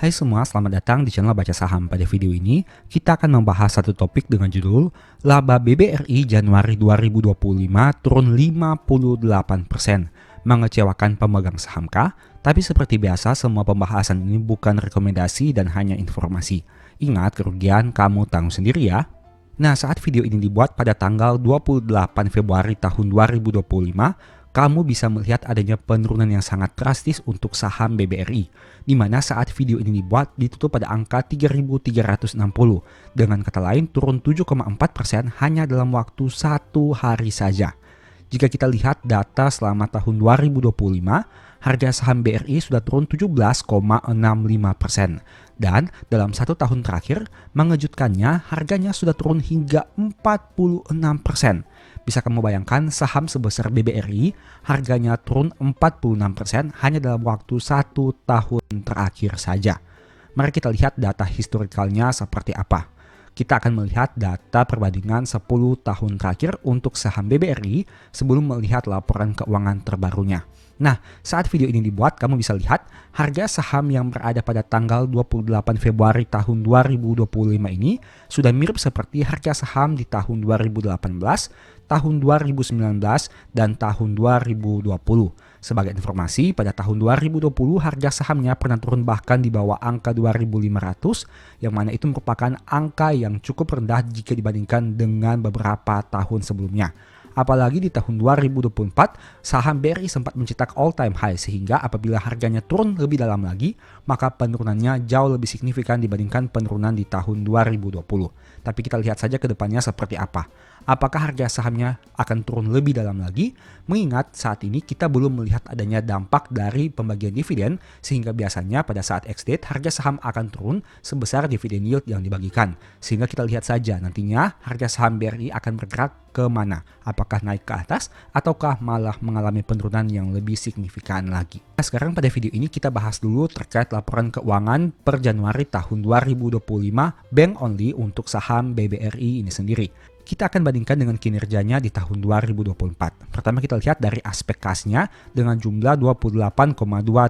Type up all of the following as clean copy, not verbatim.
Hai semua, selamat datang di channel Baca Saham. Pada video ini, kita akan membahas satu topik dengan judul Laba BBRI Januari 2025 turun 58%. Mengecewakan pemegang saham kah? Tapi seperti biasa, semua pembahasan ini bukan rekomendasi dan hanya informasi. Ingat, kerugian kamu tanggung sendiri ya. Nah, saat video ini dibuat pada tanggal 28 Februari tahun 2025, kamu bisa melihat adanya penurunan yang sangat drastis untuk saham BBRI, di mana saat video ini dibuat ditutup pada angka 3.360. Dengan kata lain, turun 7,4% hanya dalam waktu satu hari saja. Jika kita lihat data selama tahun 2025, harga saham BRI sudah turun 17,65%. Dan dalam satu tahun terakhir, mengejutkannya harganya sudah turun hingga 46%. Bisa kamu bayangkan saham sebesar BBRI harganya turun 46% hanya dalam waktu satu tahun terakhir saja. Mari kita lihat data historikalnya seperti apa. Kita akan melihat data perbandingan 10 tahun terakhir untuk saham BBRI sebelum melihat laporan keuangan terbarunya. Nah, saat video ini dibuat, kamu bisa lihat harga saham yang berada pada tanggal 28 Februari tahun 2025 ini sudah mirip seperti harga saham di tahun 2018, tahun 2019, dan tahun 2020. Sebagai informasi, pada tahun 2020 harga sahamnya pernah turun bahkan di bawah angka 2.500, yang mana itu merupakan angka yang cukup rendah jika dibandingkan dengan beberapa tahun sebelumnya. Apalagi di tahun 2024, saham BRI sempat mencetak all-time high sehingga apabila harganya turun lebih dalam lagi, maka penurunannya jauh lebih signifikan dibandingkan penurunan di tahun 2020. Tapi kita lihat saja ke depannya seperti apa. Apakah harga sahamnya akan turun lebih dalam lagi? Mengingat saat ini kita belum melihat adanya dampak dari pembagian dividen, sehingga biasanya pada saat ex-date harga saham akan turun sebesar dividen yield yang dibagikan. Sehingga kita lihat saja nantinya harga saham BRI akan bergerak kemana? Apakah naik ke atas ataukah malah mengalami penurunan yang lebih signifikan lagi? Nah, sekarang pada video ini kita bahas dulu terkait laporan keuangan per Januari tahun 2025 bank only untuk saham BBRI ini sendiri. Kita akan bandingkan dengan kinerjanya di tahun 2024. Pertama kita lihat dari aspek kasnya dengan jumlah 28,2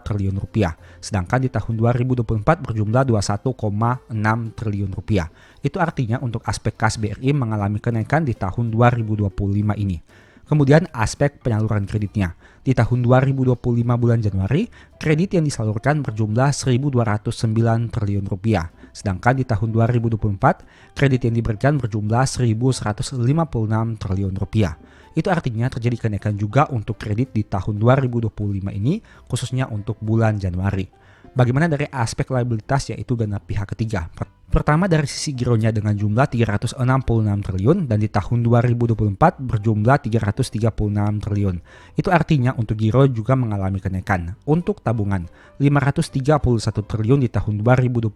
triliun rupiah. Sedangkan di tahun 2024 berjumlah 21,6 triliun rupiah. Itu artinya untuk aspek kas BRI mengalami kenaikan di tahun 2025 ini. Kemudian aspek penyaluran kreditnya. Di tahun 2025 bulan Januari, kredit yang disalurkan berjumlah 1.209 triliun rupiah. Sedangkan di tahun 2024, kredit yang diberikan berjumlah 1.156 triliun rupiah. Itu artinya terjadi kenaikan juga untuk kredit di tahun 2025 ini, khususnya untuk bulan Januari. Bagaimana dari aspek liabilitas yaitu dana pihak ketiga? Pertama dari sisi gironya dengan jumlah 366 triliun dan di tahun 2024 berjumlah 336 triliun. Itu artinya untuk giro juga mengalami kenaikan. Untuk tabungan 531 triliun di tahun 2025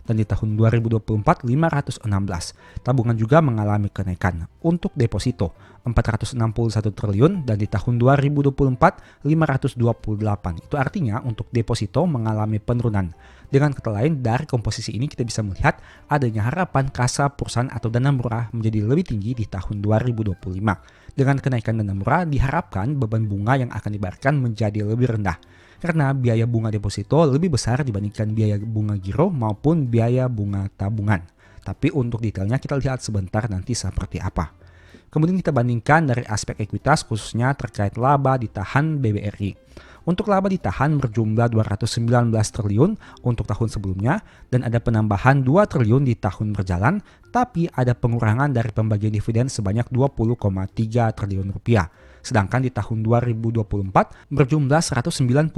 dan di tahun 2024 516. Tabungan juga mengalami kenaikan. Untuk deposito 461 triliun dan di tahun 2024 528. Itu artinya untuk deposito mengalami penurunan. Dengan kata lain, dari komposisi ini kita bisa melihat adanya harapan kasa perusahaan atau dana murah menjadi lebih tinggi di tahun 2025. Dengan kenaikan dana murah diharapkan beban bunga yang akan dibayarkan menjadi lebih rendah. Karena biaya bunga deposito lebih besar dibandingkan biaya bunga giro maupun biaya bunga tabungan. Tapi untuk detailnya kita lihat sebentar nanti seperti apa. Kemudian kita bandingkan dari aspek ekuitas khususnya terkait laba ditahan BBRI. Untuk laba ditahan berjumlah 219 triliun untuk tahun sebelumnya dan ada penambahan 2 triliun di tahun berjalan, tapi ada pengurangan dari pembagian dividen sebanyak 20,3 triliun rupiah. Sedangkan di tahun 2024 berjumlah 199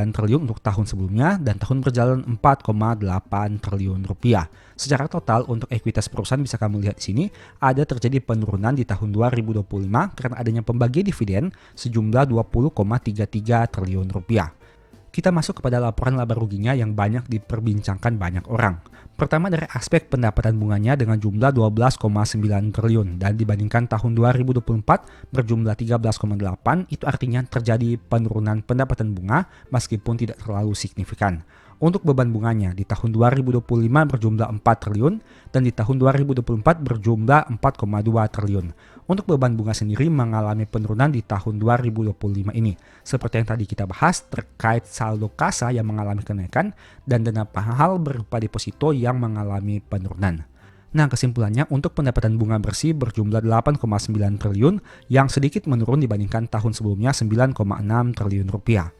triliun untuk tahun sebelumnya dan tahun berjalan 4,8 triliun rupiah. Secara total untuk ekuitas perusahaan bisa kamu lihat di sini ada terjadi penurunan di tahun 2025 karena adanya pembagian dividen sejumlah 20,33 triliun rupiah. Kita masuk kepada laporan laba ruginya yang banyak diperbincangkan banyak orang. Pertama dari aspek pendapatan bunganya dengan jumlah 12,9 triliun dan dibandingkan tahun 2024 berjumlah 13,8, itu artinya terjadi penurunan pendapatan bunga meskipun tidak terlalu signifikan. Untuk beban bunganya di tahun 2025 berjumlah 4 triliun dan di tahun 2024 berjumlah 4,2 triliun. Untuk beban bunga sendiri mengalami penurunan di tahun 2025 ini. Seperti yang tadi kita bahas terkait saldo kasa yang mengalami kenaikan dan dana mahal berupa deposito yang mengalami penurunan. Nah, kesimpulannya untuk pendapatan bunga bersih berjumlah 8,9 triliun yang sedikit menurun dibandingkan tahun sebelumnya 9,6 triliun rupiah.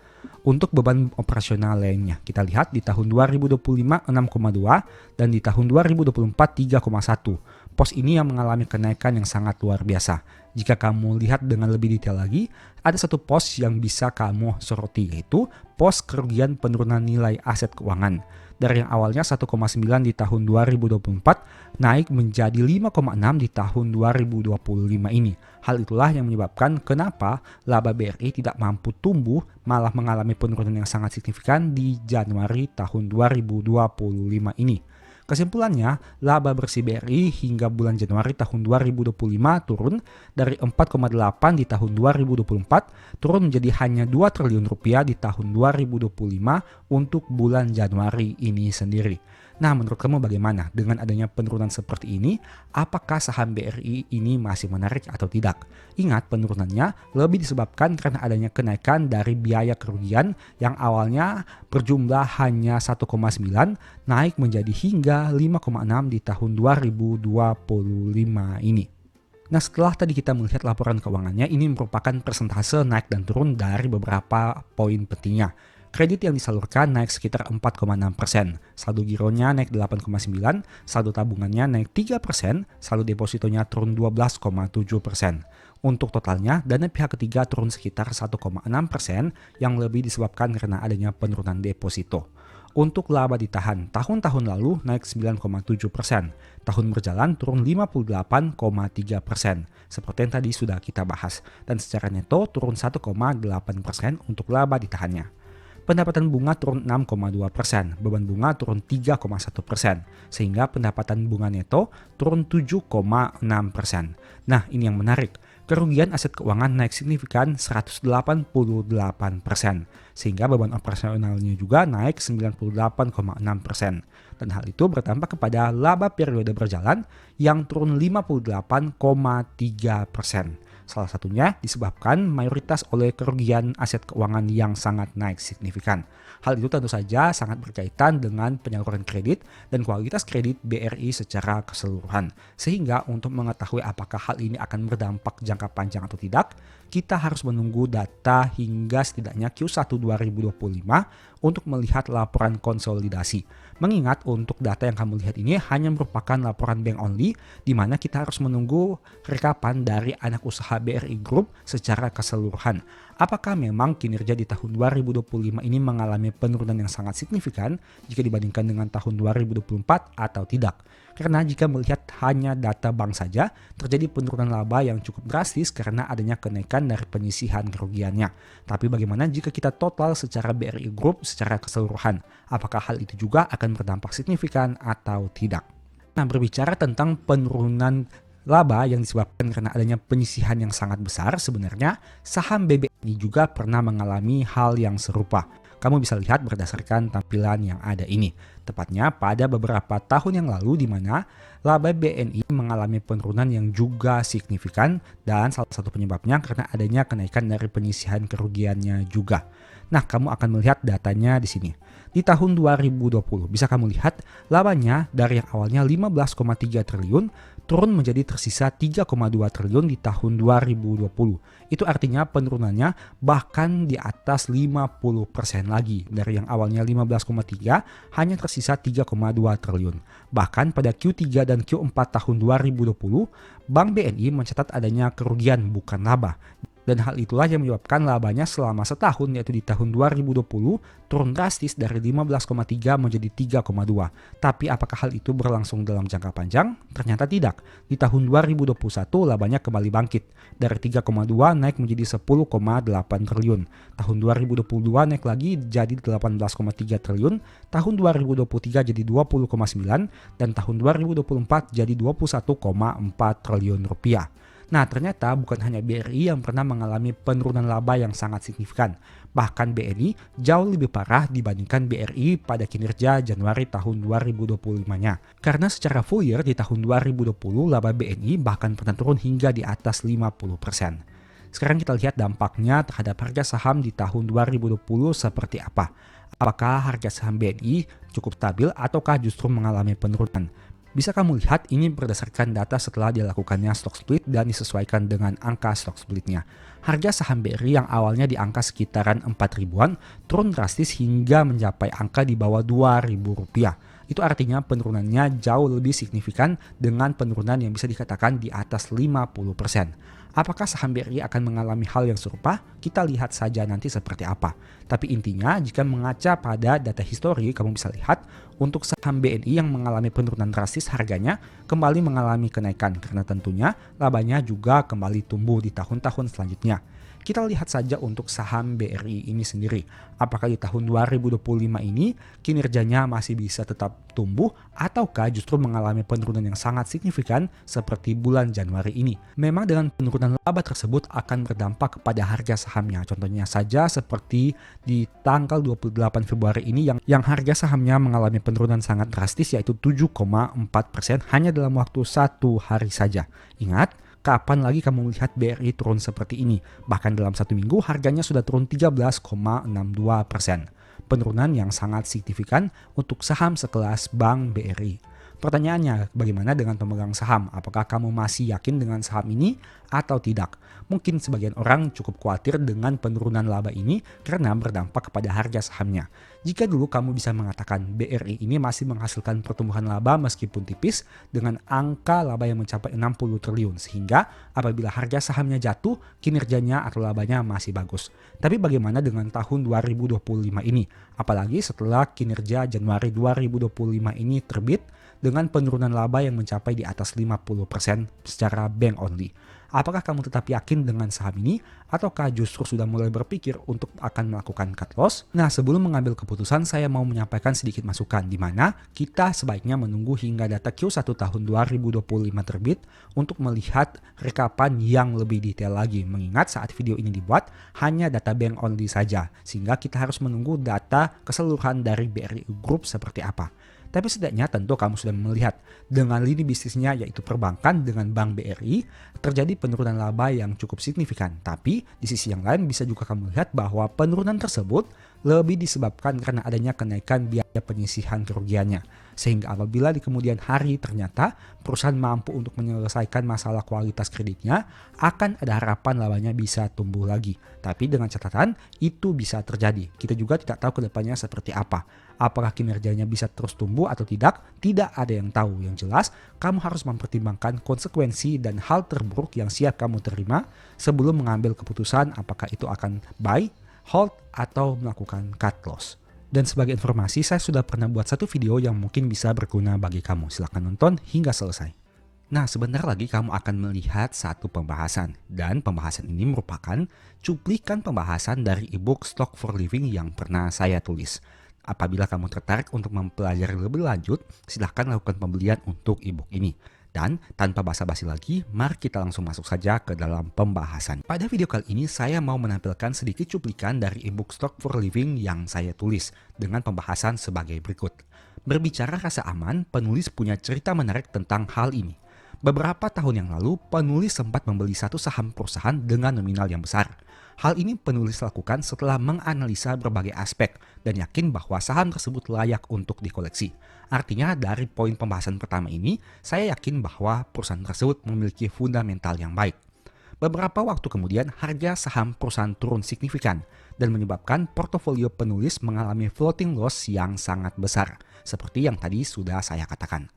Untuk beban operasional lainnya, kita lihat di tahun 2025 6,2 dan di tahun 2024 3,1. Pos ini yang mengalami kenaikan yang sangat luar biasa. Jika kamu lihat dengan lebih detail lagi, ada satu pos yang bisa kamu soroti, yaitu pos kerugian penurunan nilai aset keuangan. Dari yang awalnya 1,9 di tahun 2024 naik menjadi 5,6 di tahun 2025 ini. Hal itulah yang menyebabkan kenapa laba BRI tidak mampu tumbuh, malah mengalami penurunan yang sangat signifikan di Januari tahun 2025 ini. Kesimpulannya, laba bersih BRI hingga bulan Januari tahun 2025 turun dari 4,8 di tahun 2024 turun menjadi hanya 2 triliun rupiah di tahun 2025 untuk bulan Januari ini sendiri. Nah, menurut kamu bagaimana dengan adanya penurunan seperti ini? Apakah saham BRI ini masih menarik atau tidak? Ingat, penurunannya lebih disebabkan karena adanya kenaikan dari biaya kerugian yang awalnya berjumlah hanya 1,9 naik menjadi hingga 5,6 di tahun 2025 ini. Nah, setelah tadi kita melihat laporan keuangannya, ini merupakan persentase naik dan turun dari beberapa poin pentingnya. Kredit yang disalurkan naik sekitar 4,6%, saldo gironya naik 8,9%, saldo tabungannya naik 3%, saldo depositonya turun 12,7%. Untuk totalnya, dana pihak ketiga turun sekitar 1,6% yang lebih disebabkan karena adanya penurunan deposito. Untuk laba ditahan, tahun-tahun lalu naik 9,7%, tahun berjalan turun 58,3%, seperti yang tadi sudah kita bahas, dan secara neto turun 1,8% untuk laba ditahannya. Pendapatan bunga turun 6,2%, beban bunga turun 3,1%, sehingga pendapatan bunga neto turun 7,6%. Nah, ini yang menarik. Kerugian aset keuangan naik signifikan 188%, sehingga beban operasionalnya juga naik 98,6%. Dan hal itu berdampak kepada laba periode berjalan yang turun 58,3%. Salah satunya disebabkan mayoritas oleh kerugian aset keuangan yang sangat naik signifikan. Hal itu tentu saja sangat berkaitan dengan penyaluran kredit dan kualitas kredit BRI secara keseluruhan. Sehingga untuk mengetahui apakah hal ini akan berdampak jangka panjang atau tidak, kita harus menunggu data hingga setidaknya Q1 2025 untuk melihat laporan konsolidasi. Mengingat untuk data yang kamu lihat ini hanya merupakan laporan bank only, di mana kita harus menunggu rekapan dari anak usaha BRI Group secara keseluruhan. Apakah memang kinerja di tahun 2025 ini mengalami penurunan yang sangat signifikan jika dibandingkan dengan tahun 2024 atau tidak? Karena jika melihat hanya data bank saja, terjadi penurunan laba yang cukup drastis karena adanya kenaikan dari penyisihan kerugiannya. Tapi bagaimana jika kita total secara BRI Group secara keseluruhan? Apakah hal itu juga akan berdampak signifikan atau tidak? Nah, berbicara tentang penurunan laba yang disebabkan karena adanya penyisihan yang sangat besar, sebenarnya saham BBNI juga pernah mengalami hal yang serupa. Kamu bisa lihat berdasarkan tampilan yang ada ini. Tepatnya pada beberapa tahun yang lalu di mana laba BNI mengalami penurunan yang juga signifikan dan salah satu penyebabnya karena adanya kenaikan dari penyisihan kerugiannya juga. Nah, kamu akan melihat datanya di sini. Di tahun 2020 bisa kamu lihat labanya dari yang awalnya 15,3 triliun turun menjadi tersisa 3,2 triliun di tahun 2020. Itu artinya penurunannya bahkan di atas 50% lagi. Dari yang awalnya 15,3 hanya tersisa 3,2 triliun. Bahkan pada Q3 dan Q4 tahun 2020, Bank BNI mencatat adanya kerugian bukan laba. Dan hal itulah yang menyebabkan labanya selama setahun, yaitu di tahun 2020 turun drastis dari 15,3 menjadi 3,2. Tapi apakah hal itu berlangsung dalam jangka panjang? Ternyata tidak. Di tahun 2021 labanya kembali bangkit. Dari 3,2 naik menjadi 10,8 triliun. Tahun 2022 naik lagi jadi 18,3 triliun. Tahun 2023 jadi 20,9 dan tahun 2024 jadi 21,4 triliun rupiah. Nah, ternyata bukan hanya BRI yang pernah mengalami penurunan laba yang sangat signifikan. Bahkan BNI jauh lebih parah dibandingkan BRI pada kinerja Januari tahun 2025-nya. Karena secara full year di tahun 2020, laba BNI bahkan pernah turun hingga di atas 50%. Sekarang kita lihat dampaknya terhadap harga saham di tahun 2020 seperti apa. Apakah harga saham BNI cukup stabil ataukah justru mengalami penurunan? Bisa kamu lihat ini berdasarkan data setelah dilakukannya stock split dan disesuaikan dengan angka stock splitnya. Harga saham BRI yang awalnya di angka sekitaran 4 ribuan turun drastis hingga mencapai angka di bawah 2.000 rupiah. Itu artinya penurunannya jauh lebih signifikan dengan penurunan yang bisa dikatakan di atas 50%. Apakah saham BRI akan mengalami hal yang serupa? Kita lihat saja nanti seperti apa. Tapi intinya jika mengaca pada data histori, kamu bisa lihat untuk saham BNI yang mengalami penurunan drastis harganya kembali mengalami kenaikan karena tentunya labanya juga kembali tumbuh di tahun-tahun selanjutnya. Kita lihat saja untuk saham BRI ini sendiri. Apakah di tahun 2025 ini kinerjanya masih bisa tetap tumbuh ataukah justru mengalami penurunan yang sangat signifikan seperti bulan Januari ini. Memang dengan penurunan laba tersebut akan berdampak kepada harga sahamnya. Contohnya saja seperti di tanggal 28 Februari ini yang harga sahamnya mengalami penurunan sangat drastis yaitu 7,4% hanya dalam waktu 1 hari saja. Ingat, kapan lagi kamu melihat BRI turun seperti ini? Bahkan dalam 1 minggu harganya sudah turun 13,62%. Penurunan yang sangat signifikan untuk saham sekelas Bank BRI. Pertanyaannya, bagaimana dengan pemegang saham? Apakah kamu masih yakin dengan saham ini atau tidak? Mungkin sebagian orang cukup khawatir dengan penurunan laba ini karena berdampak kepada harga sahamnya. Jika dulu kamu bisa mengatakan BRI ini masih menghasilkan pertumbuhan laba meskipun tipis dengan angka laba yang mencapai 60 triliun sehingga apabila harga sahamnya jatuh, kinerjanya atau labanya masih bagus. Tapi bagaimana dengan tahun 2025 ini? Apalagi setelah kinerja Januari 2025 ini terbit dengan penurunan laba yang mencapai di atas 50% secara bank only. Apakah kamu tetap yakin dengan saham ini ataukah justru sudah mulai berpikir untuk akan melakukan cut loss? Nah, sebelum mengambil keputusan saya mau menyampaikan sedikit masukan di mana kita sebaiknya menunggu hingga data Q1 tahun 2025 terbit untuk melihat rekapan yang lebih detail lagi. Mengingat saat video ini dibuat hanya data bank only saja sehingga kita harus menunggu data keseluruhan dari BRI Group seperti apa. Tapi setidaknya tentu kamu sudah melihat dengan lini bisnisnya yaitu perbankan dengan Bank BRI terjadi penurunan laba yang cukup signifikan. Tapi di sisi yang lain bisa juga kamu lihat bahwa penurunan tersebut lebih disebabkan karena adanya kenaikan biaya penyisihan kerugiannya. Sehingga apabila di kemudian hari ternyata perusahaan mampu untuk menyelesaikan masalah kualitas kreditnya, akan ada harapan labanya bisa tumbuh lagi. Tapi dengan catatan itu bisa terjadi. Kita juga tidak tahu kedepannya seperti apa. Apakah kinerjanya bisa terus tumbuh atau tidak? Tidak ada yang tahu. Yang jelas, kamu harus mempertimbangkan konsekuensi dan hal terburuk yang siap kamu terima sebelum mengambil keputusan apakah itu akan buy, hold, atau melakukan cut loss. Dan sebagai informasi, saya sudah pernah buat satu video yang mungkin bisa berguna bagi kamu. Silahkan nonton hingga selesai. Nah, sebentar lagi kamu akan melihat satu pembahasan. Dan pembahasan ini merupakan cuplikan pembahasan dari ebook Stock for Living yang pernah saya tulis. Apabila kamu tertarik untuk mempelajari lebih lanjut, silahkan lakukan pembelian untuk ebook ini. Dan tanpa basa-basi lagi, mari kita langsung masuk saja ke dalam pembahasan. Pada video kali ini saya mau menampilkan sedikit cuplikan dari ebook Stock for Living yang saya tulis dengan pembahasan sebagai berikut. Berbicara rasa aman, penulis punya cerita menarik tentang hal ini. Beberapa tahun yang lalu, penulis sempat membeli satu saham perusahaan dengan nominal yang besar. Hal ini penulis lakukan setelah menganalisa berbagai aspek dan yakin bahwa saham tersebut layak untuk dikoleksi. Artinya dari poin pembahasan pertama ini, saya yakin bahwa perusahaan tersebut memiliki fundamental yang baik. Beberapa waktu kemudian, harga saham perusahaan turun signifikan dan menyebabkan portofolio penulis mengalami floating loss yang sangat besar, seperti yang tadi sudah saya katakan.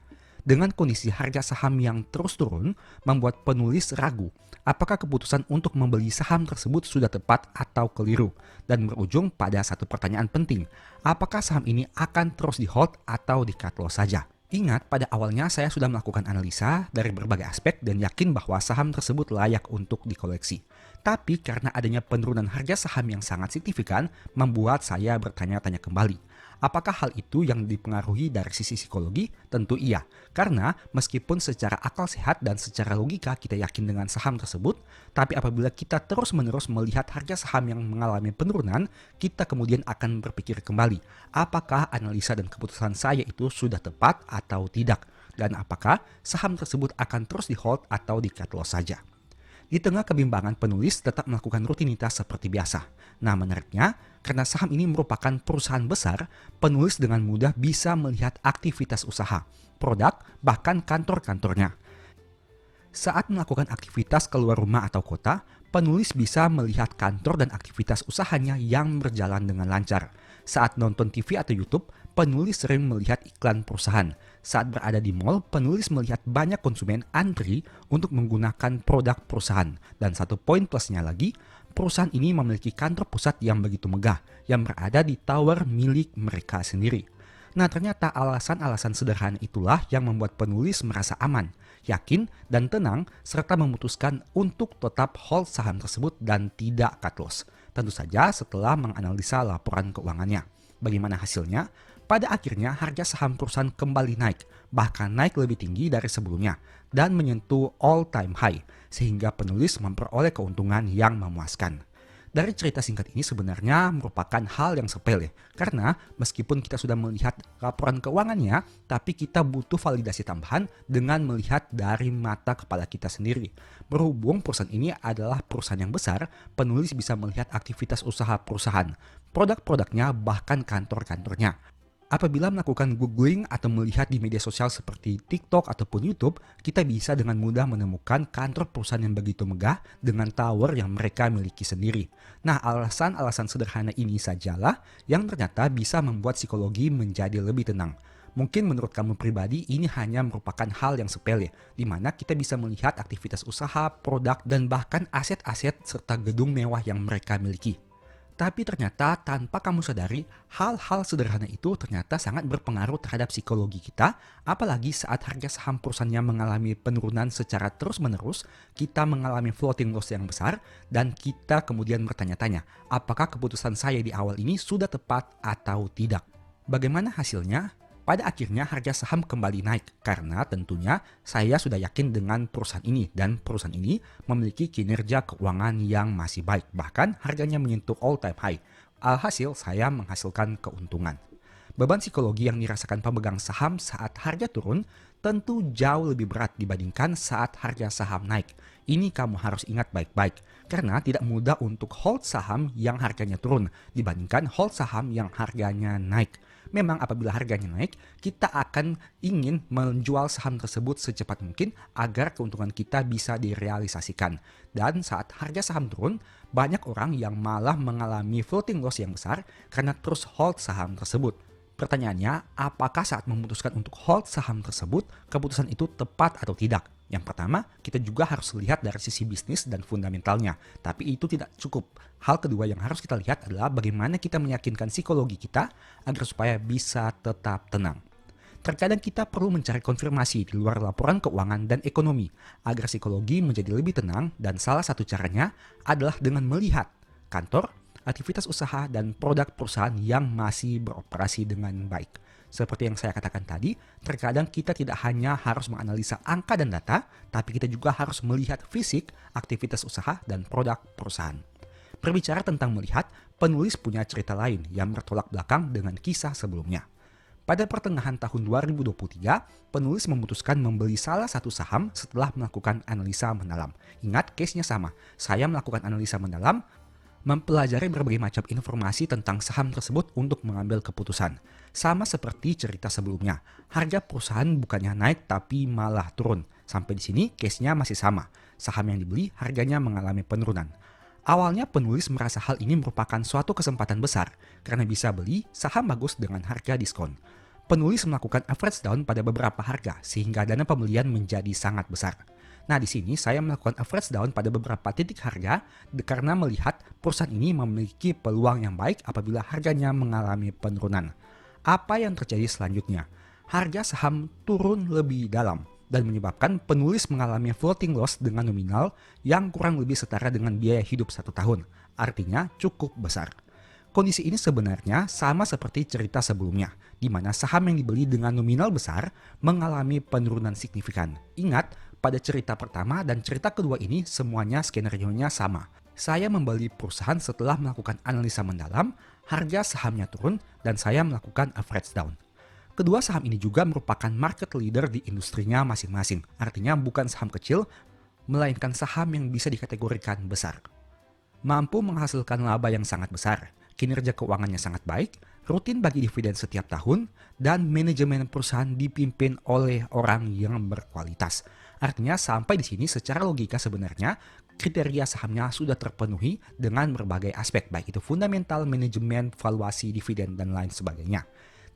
Dengan kondisi harga saham yang terus turun, membuat penulis ragu apakah keputusan untuk membeli saham tersebut sudah tepat atau keliru, dan berujung pada satu pertanyaan penting, apakah saham ini akan terus di hold atau di cut loss saja. Ingat, pada awalnya saya sudah melakukan analisa dari berbagai aspek dan yakin bahwa saham tersebut layak untuk dikoleksi. Tapi karena adanya penurunan harga saham yang sangat signifikan, membuat saya bertanya-tanya kembali. Apakah hal itu yang dipengaruhi dari sisi psikologi? Tentu iya, karena meskipun secara akal sehat dan secara logika kita yakin dengan saham tersebut, tapi apabila kita terus-menerus melihat harga saham yang mengalami penurunan, kita kemudian akan berpikir kembali, apakah analisa dan keputusan saya itu sudah tepat atau tidak, dan apakah saham tersebut akan terus di-hold atau di-cut loss saja. Di tengah kebimbangan, penulis tetap melakukan rutinitas seperti biasa. Nah, menariknya, karena saham ini merupakan perusahaan besar, penulis dengan mudah bisa melihat aktivitas usaha, produk, bahkan kantor-kantornya. Saat melakukan aktivitas keluar rumah atau kota, penulis bisa melihat kantor dan aktivitas usahanya yang berjalan dengan lancar. Saat nonton TV atau YouTube, penulis sering melihat iklan perusahaan. Saat berada di mall, penulis melihat banyak konsumen antri untuk menggunakan produk perusahaan. Dan satu poin plusnya lagi, perusahaan ini memiliki kantor pusat yang begitu megah, yang berada di tower milik mereka sendiri. Nah, ternyata alasan-alasan sederhana itulah yang membuat penulis merasa aman, yakin, dan tenang, serta memutuskan untuk tetap hold saham tersebut dan tidak cut loss. Tentu saja setelah menganalisa laporan keuangannya. Bagaimana hasilnya? Pada akhirnya harga saham perusahaan kembali naik, bahkan naik lebih tinggi dari sebelumnya, dan menyentuh all-time high, sehingga penulis memperoleh keuntungan yang memuaskan. Dari cerita singkat ini sebenarnya merupakan hal yang sepele, karena meskipun kita sudah melihat laporan keuangannya, tapi kita butuh validasi tambahan dengan melihat dari mata kepala kita sendiri. Berhubung perusahaan ini adalah perusahaan yang besar, penulis bisa melihat aktivitas usaha perusahaan, produk-produknya, bahkan kantor-kantornya. Apabila melakukan googling atau melihat di media sosial seperti TikTok ataupun YouTube, kita bisa dengan mudah menemukan kantor perusahaan yang begitu megah dengan tower yang mereka miliki sendiri. Nah, alasan-alasan sederhana ini sajalah yang ternyata bisa membuat psikologi menjadi lebih tenang. Mungkin menurut kamu pribadi ini hanya merupakan hal yang sepele, di mana kita bisa melihat aktivitas usaha, produk, dan bahkan aset-aset serta gedung mewah yang mereka miliki. Tapi ternyata tanpa kamu sadari, hal-hal sederhana itu ternyata sangat berpengaruh terhadap psikologi kita, apalagi saat harga saham perusahaannya mengalami penurunan secara terus-menerus, kita mengalami floating loss yang besar, dan kita kemudian bertanya-tanya, apakah keputusan saya di awal ini sudah tepat atau tidak. Bagaimana hasilnya? Pada akhirnya harga saham kembali naik karena tentunya saya sudah yakin dengan perusahaan ini dan perusahaan ini memiliki kinerja keuangan yang masih baik, bahkan harganya menyentuh all time high. Alhasil saya menghasilkan keuntungan. Beban psikologi yang dirasakan pemegang saham saat harga turun tentu jauh lebih berat dibandingkan saat harga saham naik. Ini kamu harus ingat baik-baik, karena tidak mudah untuk hold saham yang harganya turun dibandingkan hold saham yang harganya naik. Memang apabila harganya naik, kita akan ingin menjual saham tersebut secepat mungkin agar keuntungan kita bisa direalisasikan. Dan saat harga saham turun, banyak orang yang malah mengalami floating loss yang besar karena terus hold saham tersebut. Pertanyaannya, apakah saat memutuskan untuk hold saham tersebut, keputusan itu tepat atau tidak? Yang pertama, kita juga harus lihat dari sisi bisnis dan fundamentalnya. Tapi itu tidak cukup. Hal kedua yang harus kita lihat adalah bagaimana kita meyakinkan psikologi kita agar supaya bisa tetap tenang. Terkadang kita perlu mencari konfirmasi di luar laporan keuangan dan ekonomi agar psikologi menjadi lebih tenang, dan salah satu caranya adalah dengan melihat kantor, aktivitas usaha, dan produk perusahaan yang masih beroperasi dengan baik. Seperti yang saya katakan tadi, terkadang kita tidak hanya harus menganalisa angka dan data, tapi kita juga harus melihat fisik, aktivitas usaha, dan produk perusahaan. Berbicara tentang melihat, penulis punya cerita lain yang bertolak belakang dengan kisah sebelumnya. Pada pertengahan tahun 2023, penulis memutuskan membeli salah satu saham setelah melakukan analisa mendalam. Ingat, case-nya sama. Saya melakukan analisa mendalam, mempelajari berbagai macam informasi tentang saham tersebut untuk mengambil keputusan. Sama seperti cerita sebelumnya, harga perusahaan bukannya naik tapi malah turun. Sampai di sini case-nya masih sama. Saham yang dibeli harganya mengalami penurunan. Awalnya penulis merasa hal ini merupakan suatu kesempatan besar karena bisa beli saham bagus dengan harga diskon. Penulis melakukan average down pada beberapa harga sehingga dana pembelian menjadi sangat besar. Nah, di sini saya melakukan average down pada beberapa titik harga karena melihat perusahaan ini memiliki peluang yang baik apabila harganya mengalami penurunan. Apa yang terjadi selanjutnya? Harga saham turun lebih dalam dan menyebabkan penulis mengalami floating loss dengan nominal yang kurang lebih setara dengan biaya hidup 1 tahun. Artinya cukup besar. Kondisi ini sebenarnya sama seperti cerita sebelumnya, di mana saham yang dibeli dengan nominal besar mengalami penurunan signifikan. Ingat, pada cerita pertama dan cerita kedua ini semuanya skenario-nya sama. Saya membeli perusahaan setelah melakukan analisa mendalam, harga sahamnya turun, dan saya melakukan average down. Kedua saham ini juga merupakan market leader di industrinya masing-masing. Artinya bukan saham kecil, melainkan saham yang bisa dikategorikan besar. Mampu menghasilkan laba yang sangat besar, kinerja keuangannya sangat baik, rutin bagi dividen setiap tahun, dan manajemen perusahaan dipimpin oleh orang yang berkualitas. Artinya sampai di sini secara logika sebenarnya kriteria sahamnya sudah terpenuhi dengan berbagai aspek, baik itu fundamental, manajemen, valuasi, dividen, dan lain sebagainya.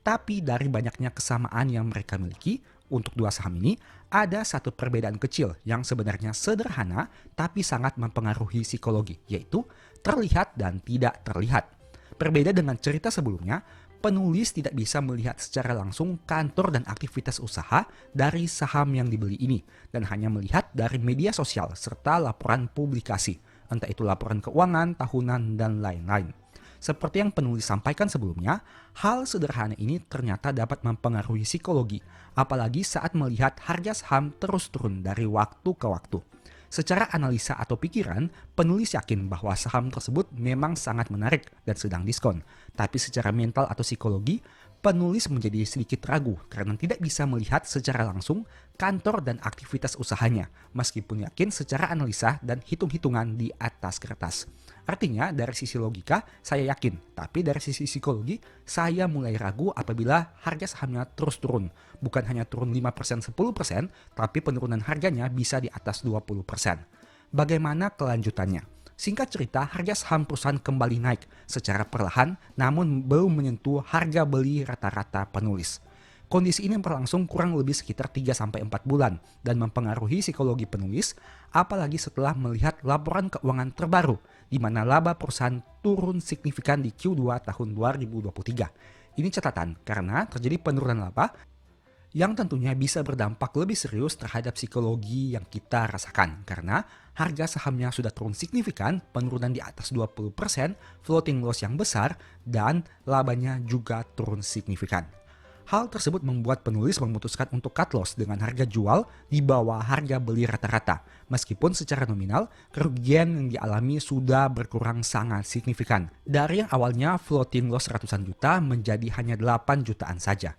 Tapi dari banyaknya kesamaan yang mereka miliki, untuk dua saham ini ada satu perbedaan kecil yang sebenarnya sederhana tapi sangat mempengaruhi psikologi, yaitu terlihat dan tidak terlihat. Berbeda dengan cerita sebelumnya, penulis tidak bisa melihat secara langsung kantor dan aktivitas usaha dari saham yang dibeli ini, dan hanya melihat dari media sosial serta laporan publikasi, entah itu laporan keuangan, tahunan, dan lain-lain. Seperti yang penulis sampaikan sebelumnya, hal sederhana ini ternyata dapat mempengaruhi psikologi, apalagi saat melihat harga saham terus turun dari waktu ke waktu. Secara analisa atau pikiran, penulis yakin bahwa saham tersebut memang sangat menarik dan sedang diskon. Tapi secara mental atau psikologi, penulis menjadi sedikit ragu karena tidak bisa melihat secara langsung kantor dan aktivitas usahanya, meskipun yakin secara analisa dan hitung-hitungan di atas kertas. Artinya dari sisi logika saya yakin, tapi dari sisi psikologi saya mulai ragu apabila harga sahamnya terus turun. Bukan hanya turun 5% 10%, tapi penurunan harganya bisa di atas 20%. Bagaimana kelanjutannya? Singkat cerita, harga saham perusahaan kembali naik secara perlahan namun belum menyentuh harga beli rata-rata penulis. Kondisi ini berlangsung kurang lebih sekitar 3-4 bulan dan mempengaruhi psikologi penulis, apalagi setelah melihat laporan keuangan terbaru di mana laba perusahaan turun signifikan di Q2 tahun 2023. Ini catatan karena terjadi penurunan laba yang tentunya bisa berdampak lebih serius terhadap psikologi yang kita rasakan karena harga sahamnya sudah turun signifikan, penurunan di atas 20%, floating loss yang besar, dan labanya juga turun signifikan. Hal tersebut membuat penulis memutuskan untuk cut loss dengan harga jual di bawah harga beli rata-rata. Meskipun secara nominal, kerugian yang dialami sudah berkurang sangat signifikan. Dari yang awalnya floating loss ratusan juta menjadi hanya 8 jutaan saja.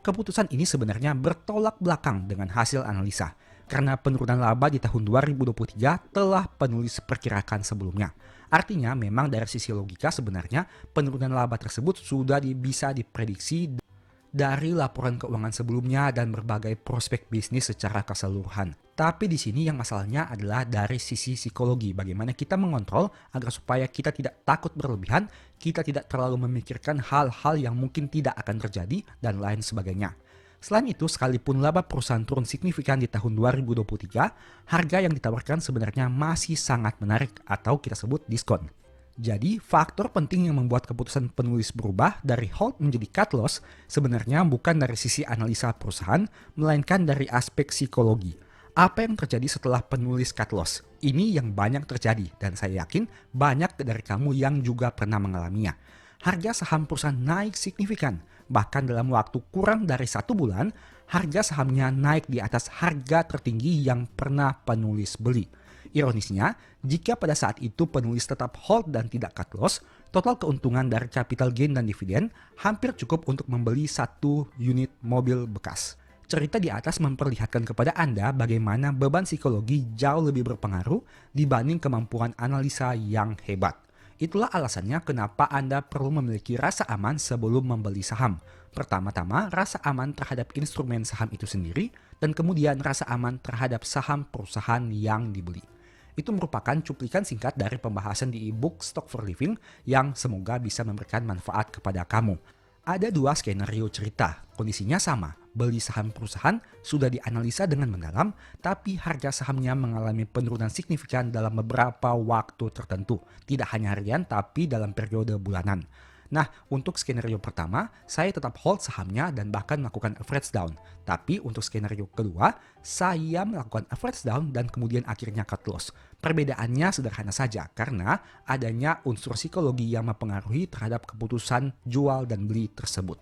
Keputusan ini sebenarnya bertolak belakang dengan hasil analisa. Karena penurunan laba di tahun 2023 telah penulis perkirakan sebelumnya. Artinya memang dari sisi logika sebenarnya penurunan laba tersebut sudah bisa diprediksi dari laporan keuangan sebelumnya dan berbagai prospek bisnis secara keseluruhan. Tapi di sini yang masalahnya adalah dari sisi psikologi, bagaimana kita mengontrol agar supaya kita tidak takut berlebihan, kita tidak terlalu memikirkan hal-hal yang mungkin tidak akan terjadi, dan lain sebagainya. Selain itu, sekalipun laba perusahaan turun signifikan di tahun 2023, harga yang ditawarkan sebenarnya masih sangat menarik atau kita sebut diskon. Jadi, faktor penting yang membuat keputusan penulis berubah dari hold menjadi cut loss sebenarnya bukan dari sisi analisa perusahaan, melainkan dari aspek psikologi. Apa yang terjadi setelah penulis cut loss? Ini yang banyak terjadi dan saya yakin banyak dari kamu yang juga pernah mengalaminya. Harga saham perusahaan naik signifikan, bahkan dalam waktu kurang dari 1 bulan, harga sahamnya naik di atas harga tertinggi yang pernah penulis beli. Ironisnya, jika pada saat itu penulis tetap hold dan tidak cut loss, total keuntungan dari capital gain dan dividen hampir cukup untuk membeli 1 unit mobil bekas. Cerita di atas memperlihatkan kepada Anda bagaimana beban psikologi jauh lebih berpengaruh dibanding kemampuan analisa yang hebat. Itulah alasannya kenapa Anda perlu memiliki rasa aman sebelum membeli saham. Pertama-tama, rasa aman terhadap instrumen saham itu sendiri, dan kemudian rasa aman terhadap saham perusahaan yang dibeli. Itu merupakan cuplikan singkat dari pembahasan di e-book Stock for Living yang semoga bisa memberikan manfaat kepada kamu. Ada 2 skenario cerita, kondisinya sama. Beli saham perusahaan sudah dianalisa dengan mendalam, tapi harga sahamnya mengalami penurunan signifikan dalam beberapa waktu tertentu. Tidak hanya harian, tapi dalam periode bulanan. Nah, untuk skenario pertama, saya tetap hold sahamnya dan bahkan melakukan average down. Tapi untuk skenario kedua, saya melakukan average down dan kemudian akhirnya cut loss. Perbedaannya sederhana saja karena adanya unsur psikologi yang mempengaruhi terhadap keputusan jual dan beli tersebut.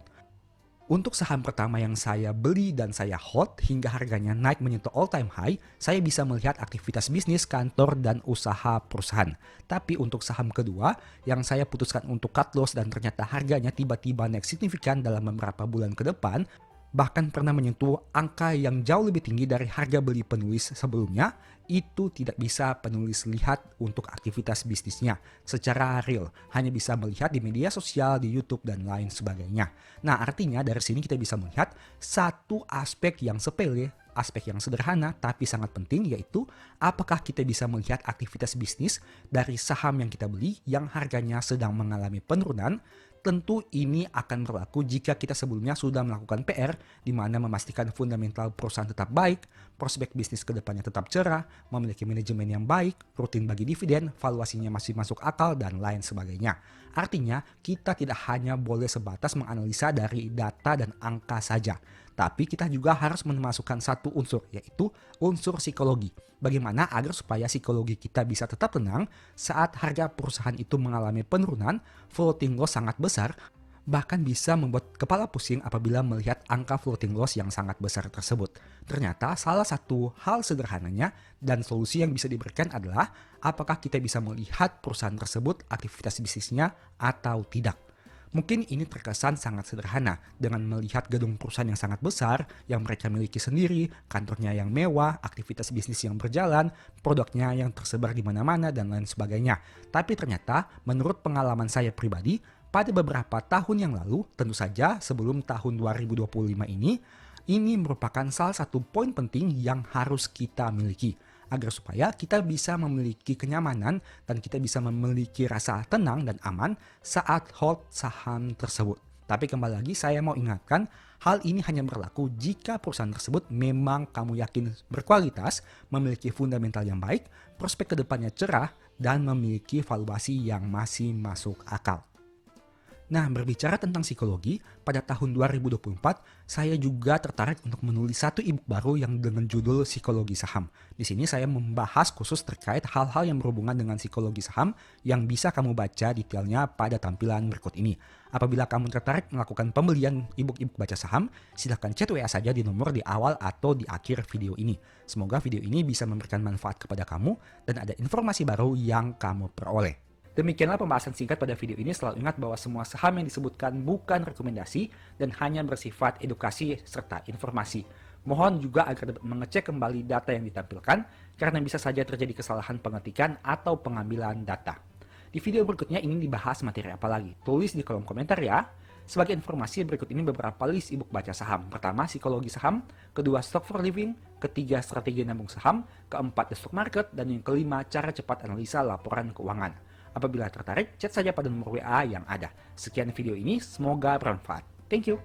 Untuk saham pertama yang saya beli dan saya hold hingga harganya naik menyentuh all time high, saya bisa melihat aktivitas bisnis kantor dan usaha perusahaan. Tapi untuk saham kedua yang saya putuskan untuk cut loss dan ternyata harganya tiba-tiba naik signifikan dalam beberapa bulan ke depan, bahkan pernah menyentuh angka yang jauh lebih tinggi dari harga beli penulis sebelumnya, itu tidak bisa penulis lihat untuk aktivitas bisnisnya secara real. Hanya bisa melihat di media sosial, di YouTube, dan lain sebagainya. Nah, artinya dari sini kita bisa melihat satu aspek yang sepele, aspek yang sederhana tapi sangat penting, yaitu apakah kita bisa melihat aktivitas bisnis dari saham yang kita beli yang harganya sedang mengalami penurunan. Tentu ini akan berlaku jika kita sebelumnya sudah melakukan PR, di mana memastikan fundamental perusahaan tetap baik, prospek bisnis ke depannya tetap cerah, memiliki manajemen yang baik, rutin bagi dividen, valuasinya masih masuk akal, dan lain sebagainya. Artinya, kita tidak hanya boleh sebatas menganalisa dari data dan angka saja, tapi kita juga harus memasukkan satu unsur, yaitu unsur psikologi. Bagaimana agar supaya psikologi kita bisa tetap tenang saat harga perusahaan itu mengalami penurunan, floating loss sangat besar, bahkan bisa membuat kepala pusing apabila melihat angka floating loss yang sangat besar tersebut. Ternyata salah satu hal sederhananya dan solusi yang bisa diberikan adalah apakah kita bisa melihat perusahaan tersebut aktivitas bisnisnya atau tidak. Mungkin ini terkesan sangat sederhana dengan melihat gedung perusahaan yang sangat besar yang mereka miliki sendiri, kantornya yang mewah, aktivitas bisnis yang berjalan, produknya yang tersebar di mana-mana, dan lain sebagainya. Tapi ternyata menurut pengalaman saya pribadi, pada beberapa tahun yang lalu, tentu saja sebelum tahun 2025 ini merupakan salah satu poin penting yang harus kita miliki agar supaya kita bisa memiliki kenyamanan dan kita bisa memiliki rasa tenang dan aman saat hold saham tersebut. Tapi kembali lagi saya mau ingatkan, hal ini hanya berlaku jika perusahaan tersebut memang kamu yakin berkualitas, memiliki fundamental yang baik, prospek kedepannya cerah, dan memiliki valuasi yang masih masuk akal. Nah, berbicara tentang psikologi, pada tahun 2024, saya juga tertarik untuk menulis satu ebook baru yang dengan judul Psikologi Saham. Di sini saya membahas khusus terkait hal-hal yang berhubungan dengan psikologi saham yang bisa kamu baca detailnya pada tampilan berikut ini. Apabila kamu tertarik melakukan pembelian ebook baca saham, silahkan chat WA saja di nomor di awal atau di akhir video ini. Semoga video ini bisa memberikan manfaat kepada kamu dan ada informasi baru yang kamu peroleh. Demikianlah pembahasan singkat pada video ini. Selalu ingat bahwa semua saham yang disebutkan bukan rekomendasi dan hanya bersifat edukasi serta informasi. Mohon juga agar dapat mengecek kembali data yang ditampilkan karena bisa saja terjadi kesalahan pengetikan atau pengambilan data. Di video berikutnya ingin dibahas materi apa lagi? Tulis di kolom komentar ya. Sebagai informasi, berikut ini beberapa list ebook baca saham. Pertama, psikologi saham. Kedua, stock for living. Ketiga, strategi nabung saham. Keempat, the stock market. Dan yang kelima, cara cepat analisa laporan keuangan. Apabila tertarik, chat saja pada nomor WA yang ada. Sekian video ini, semoga bermanfaat. Thank you.